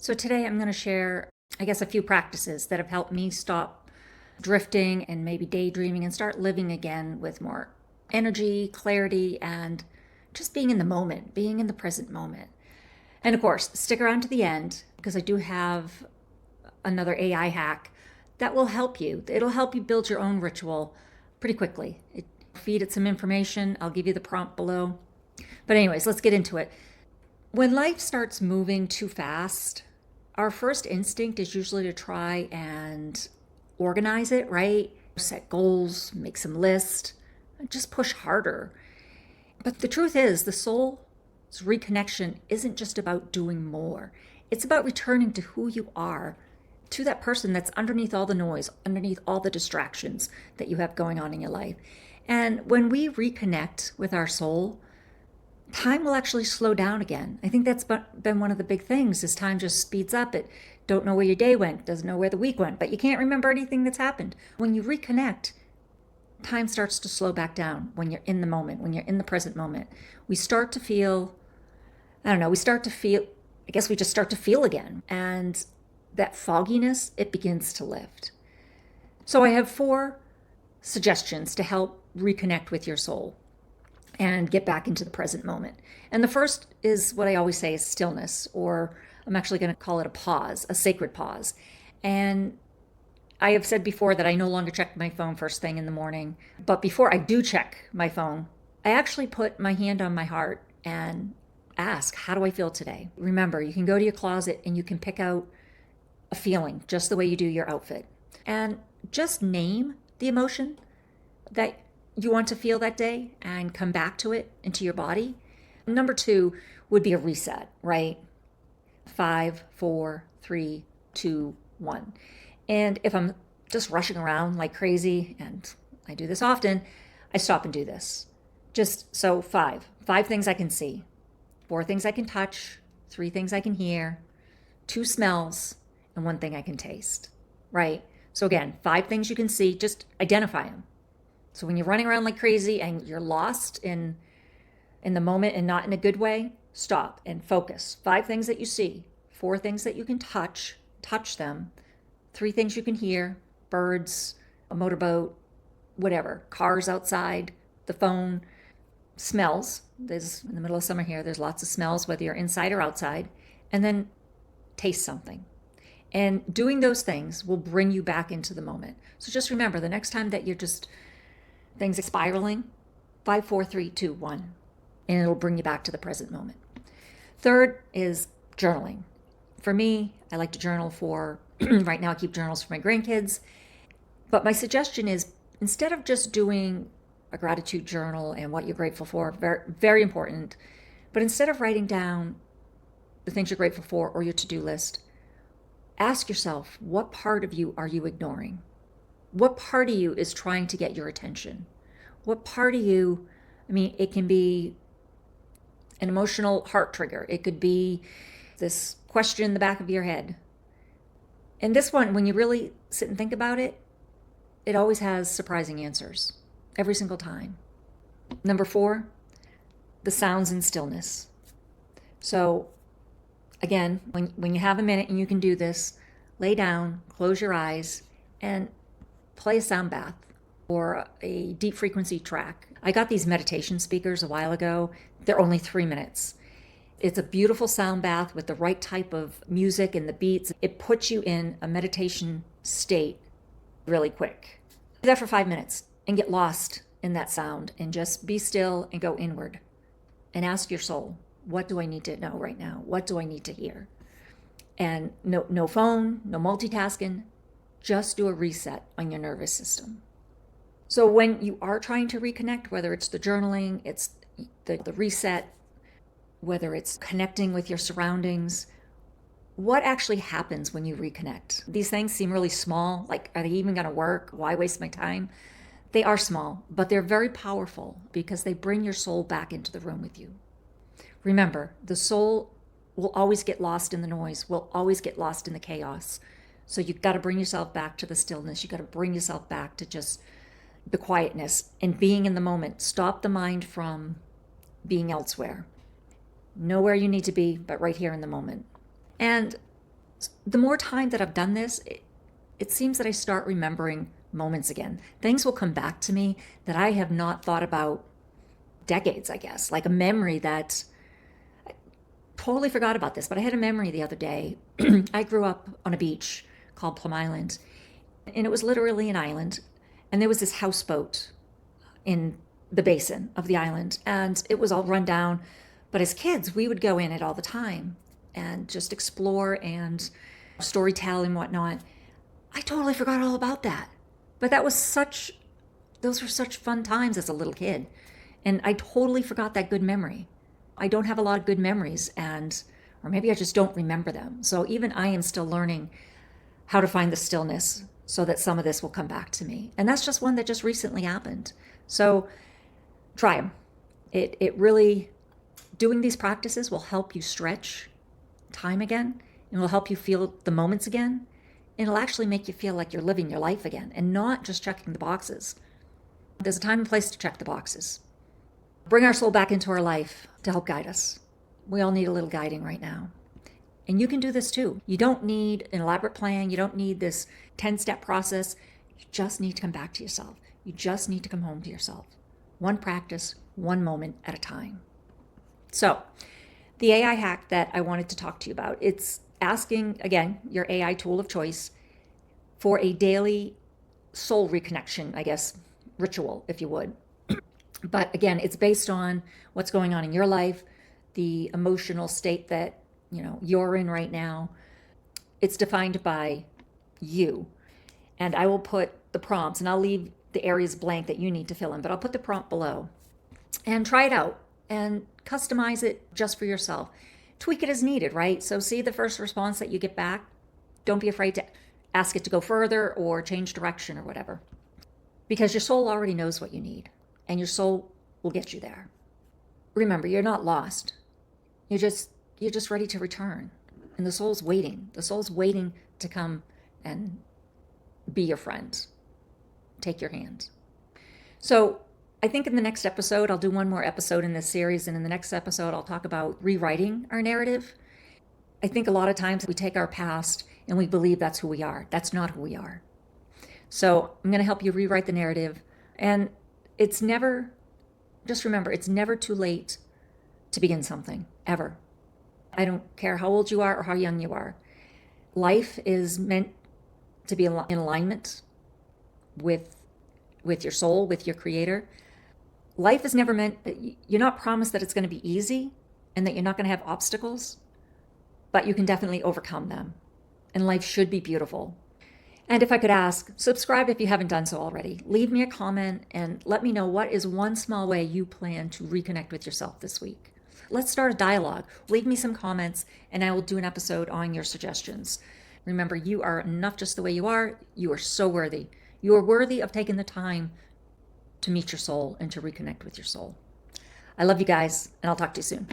So today I'm going to share, a few practices that have helped me stop drifting and maybe daydreaming and start living again with more energy, clarity, and just being in the moment, being in the present moment. And of course, stick around to the end because I do have another AI hack that will help you. It'll help you build your own ritual pretty quickly. Feed it some information. I'll give you the prompt below. But anyways, let's get into it. When life starts moving too fast, our first instinct is usually to try and organize it, right? Set goals, make some lists, just push harder. But the truth is, the soul's reconnection isn't just about doing more. It's about returning to who you are, to that person that's underneath all the noise, underneath all the distractions that you have going on in your life. And when we reconnect with our soul, time will actually slow down again. I think that's been one of the big things is time just speeds up. It don't know where your day went, doesn't know where the week went, but you can't remember anything that's happened. When you reconnect, time starts to slow back down when you're in the moment, when you're in the present moment. We start to feel, we just start to feel again. And that fogginess, it begins to lift. So I have 4 suggestions to help reconnect with your soul and get back into the present moment. And the first is what I always say is stillness, or I'm actually going to call it a pause, a sacred pause. And I have said before that I no longer check my phone first thing in the morning. But before I do check my phone, I actually put my hand on my heart and ask, how do I feel today? Remember, you can go to your closet and you can pick out a feeling just the way you do your outfit. And just name the emotion that you want to feel that day and come back to it into your body. Number 2 would be a reset, right? 5, 4, 3, 2, 1. And if I'm just rushing around like crazy, and I do this often, I stop and do this. Just so 5 things I can see, 4 things I can touch, 3 things I can hear, 2 smells, and 1 thing I can taste, right? So again, 5 things you can see, just identify them. So when you're running around like crazy and you're lost in the moment and not in a good way, stop and focus. 5 things that you see, 4 things that you can touch them, 3 things you can hear, birds, a motorboat, whatever, cars outside, the phone, smells. There's in the middle of summer here, there's lots of smells, whether you're inside or outside, and then taste something. And doing those things will bring you back into the moment. So just remember, the next time that you're just things are spiraling, 5, 4, 3, 2, 1, and it'll bring you back to the present moment. Third is journaling. For me, I like to journal for, right now I keep journals for my grandkids, but my suggestion is instead of just doing a gratitude journal and what you're grateful for, very, very important, but instead of writing down the things you're grateful for or your to-do list, ask yourself, what part of you are you ignoring? What part of you is trying to get your attention? What part of you, it can be an emotional heart trigger. It could be this question in the back of your head. And this one, when you really sit and think about it, it always has surprising answers every single time. Number 4, the sounds and stillness. So again, when you have a minute and you can do this, lay down, close your eyes, and play a sound bath or a deep frequency track. I got these meditation speakers a while ago. They're only 3 minutes. It's a beautiful sound bath with the right type of music and the beats. It puts you in a meditation state really quick. Do that for 5 minutes and get lost in that sound and just be still and go inward and ask your soul, what do I need to know right now? What do I need to hear? And no phone, no multitasking. Just do a reset on your nervous system. So when you are trying to reconnect, whether it's the journaling, it's the reset, whether it's connecting with your surroundings, what actually happens when you reconnect? These things seem really small, like are they even going to work? Why waste my time? They are small, but they're very powerful because they bring your soul back into the room with you. Remember, the soul will always get lost in the noise, will always get lost in the chaos. So you've got to bring yourself back to the stillness. You've got to bring yourself back to just the quietness and being in the moment. Stop the mind from being elsewhere. Know where you need to be, but right here in the moment. And The more time that I've done this, it seems that I start remembering moments again. Things will come back to me that I have not thought about decades, I guess, like a memory that I totally forgot about this, but I had a memory the other day. I grew up on a beach called Plum Island, and it was literally an island, and there was this houseboat in the basin of the island, and it was all run down. But as kids, we would go in it all the time and just explore and storytell and whatnot. I totally forgot all about that. But those were such fun times as a little kid. And I totally forgot that good memory. I don't have a lot of good memories, or maybe I just don't remember them. So even I am still learning how to find the stillness so that some of this will come back to me. And that's just one that just recently happened. So try them. It really, doing these practices will help you stretch time again, and will help you feel the moments again. And it'll actually make you feel like you're living your life again and not just checking the boxes. There's a time and place to check the boxes. Bring our soul back into our life to help guide us. We all need a little guiding right now. And you can do this too. You don't need an elaborate plan. You don't need this 10-step process. You just need to come back to yourself. You just need to come home to yourself. One practice, one moment at a time. So the AI hack that I wanted to talk to you about, it's asking, again, your AI tool of choice for a daily soul reconnection, I guess, ritual, if you would. But again, it's based on what's going on in your life, the emotional state that you're in right now. It's defined by you. And I will put the prompts, and I'll leave the areas blank that you need to fill in, but I'll put the prompt below. And try it out and customize it just for yourself. Tweak it as needed, right? So see the first response that you get back. Don't be afraid to ask it to go further or change direction or whatever. Because your soul already knows what you need, and your soul will get you there. Remember, you're not lost. You're just ready to return. And the soul's waiting. The soul's waiting to come and be your friend. Take your hand. So I think in the next episode, I'll do one more episode in this series. And in the next episode, I'll talk about rewriting our narrative. I think a lot of times we take our past and we believe that's who we are. That's not who we are. So I'm going to help you rewrite the narrative. And just remember, it's never too late to begin something, ever. I don't care how old you are or how young you are. Life is meant to be in alignment with your soul, with your creator. Life is never meant, you're not promised that it's going to be easy and that you're not going to have obstacles, but you can definitely overcome them. And life should be beautiful. And if I could ask, subscribe if you haven't done so already. Leave me a comment and let me know what is one small way you plan to reconnect with yourself this week. Let's start a dialogue. Leave me some comments and I will do an episode on your suggestions. Remember, you are enough just the way you are. You are so worthy. You are worthy of taking the time to meet your soul and to reconnect with your soul. I love you guys, and I'll talk to you soon.